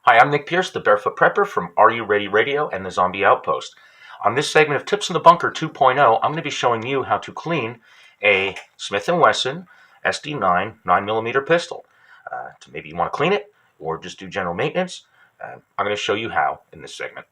Hi, I'm Nick Pierce, the Barefoot Prepper from Are You Ready Radio and the Zombie Outpost. On this segment of Tips in the Bunker 2.0, I'm going to be showing you how to clean a Smith & Wesson SD9 9mm pistol. Maybe you want to clean it or just do general maintenance. I'm going to show you how in this segment.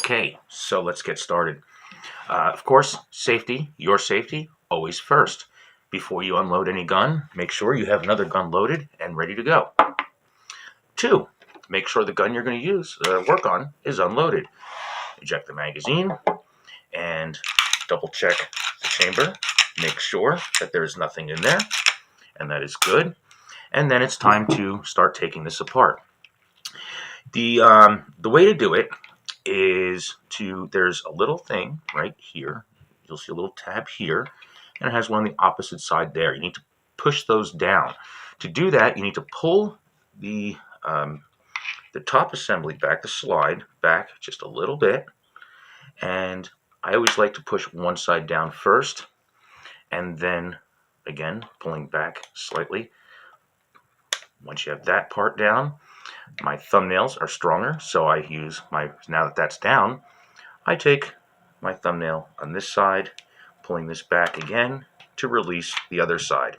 Okay, so let's get started. Of course, safety, your safety, always first. Before you unload any gun, make sure you have another gun loaded and ready to go. 2, make sure the gun you're going to use, work on, is unloaded. Eject the magazine and double check the chamber. Make sure that there's nothing in there, and that is good. And then it's time to start taking this apart. The way to do it is there's a little thing right here. You'll see a little tab here, and it has one on the opposite side there. You need to push those down. To do that, you need to pull the top assembly back, the slide back just a little bit, and I always like to push one side down first, and then again pulling back slightly. Once you have that part down, my thumbnails are stronger, so I use now that that's down, I take my thumbnail on this side, pulling this back again to release the other side.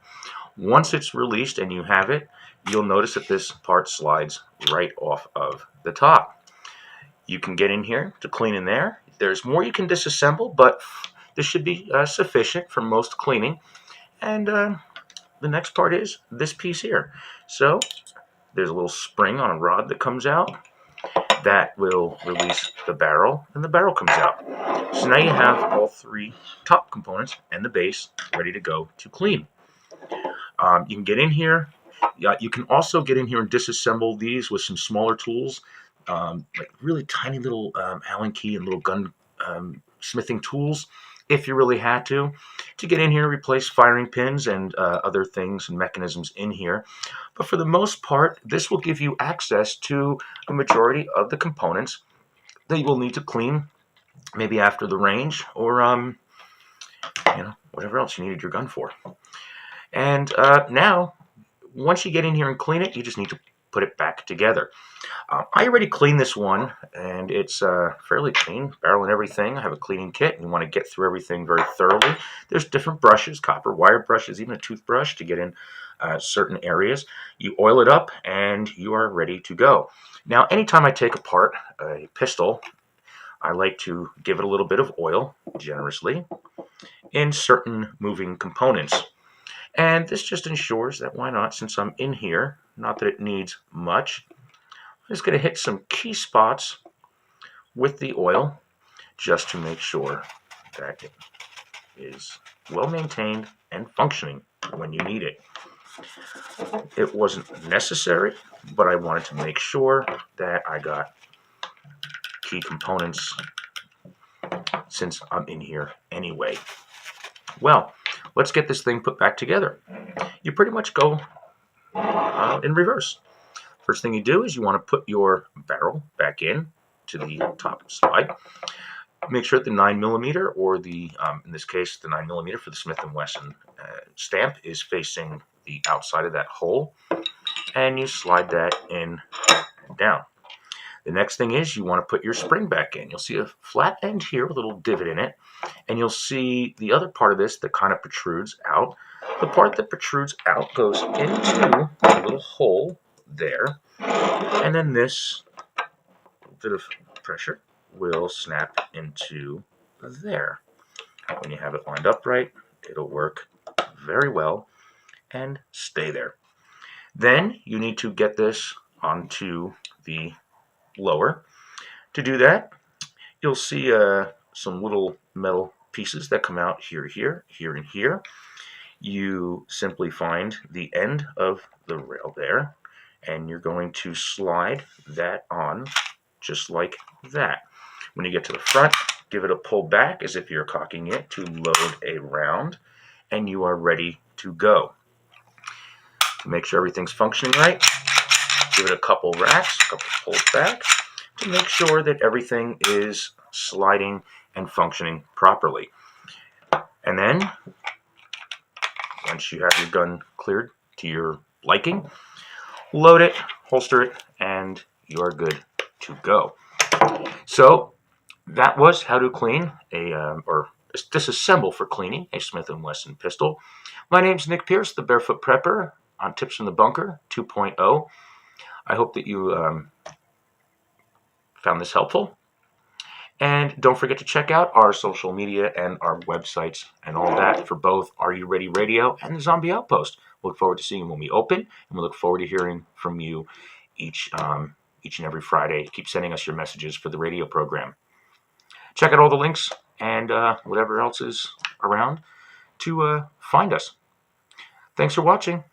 Once it's released and you have it, you'll notice that this part slides right off of the top. You can get in here to clean in there. There's more you can disassemble, but this should be sufficient for most cleaning. And the next part is this piece here. So there's a little spring on a rod that comes out that will release the barrel, and the barrel comes out. So now you have all 3 top components and the base ready to go to clean. You can get in here. You can also get in here and disassemble these with some smaller tools, like really tiny little Allen key and little gun smithing tools, if you really had to get in here and replace firing pins and other things and mechanisms in here. But for the most part, this will give you access to a majority of the components that you will need to clean, maybe after the range, or whatever else you needed your gun for. And now, once you get in here and clean it, you just need to put it back together. I already cleaned this one, and it's fairly clean, barrel and everything. I have a cleaning kit, and you want to get through everything very thoroughly. There's different brushes, copper wire brushes, even a toothbrush to get in certain areas. You oil it up, and you are ready to go. Now, anytime I take apart a pistol, I like to give it a little bit of oil, generously, in certain moving components. And this just ensures that, why not, since I'm in here, not that it needs much, I'm just going to hit some key spots with the oil just to make sure that it is well maintained and functioning when you need it. It wasn't necessary, but I wanted to make sure that I got key components since I'm in here anyway. Well, let's get this thing put back together. You pretty much go in reverse. First thing you do is you want to put your barrel back in to the top slide. Make sure that the 9mm, or the in this case the 9mm for the Smith & Wesson stamp, is facing the outside of that hole, and you slide that in and down. The next thing is you want to put your spring back in. You'll see a flat end here with a little divot in it, and you'll see the other part of this that kind of protrudes out. The part that protrudes out goes into a little hole there, and then this bit of pressure will snap into there. When you have it lined up right, it'll work very well and stay there. Then you need to get this onto the lower. To do that, you'll see some little metal pieces that come out here, and here. You simply find the end of the rail there, and you're going to slide that on just like that. When you get to the front, give it a pull back as if you're cocking it to load a round, and you are ready to go. To make sure everything's functioning right, give it a couple racks, a couple pulls back, to make sure that everything is sliding and functioning properly. And then, once you have your gun cleared to your liking, load it, holster it, and you are good to go. So that was how to clean or disassemble for cleaning a Smith & Wesson pistol. My name's Nick Pierce, the Barefoot Prepper, on Tips from the Bunker 2.0. I hope that you found this helpful. And don't forget to check out our social media and our websites and all that for both Are You Ready Radio and the Zombie Outpost. We look forward to seeing you when we open, and we look forward to hearing from you each and every Friday. Keep sending us your messages for the radio program. Check out all the links and whatever else is around to find us. Thanks for watching.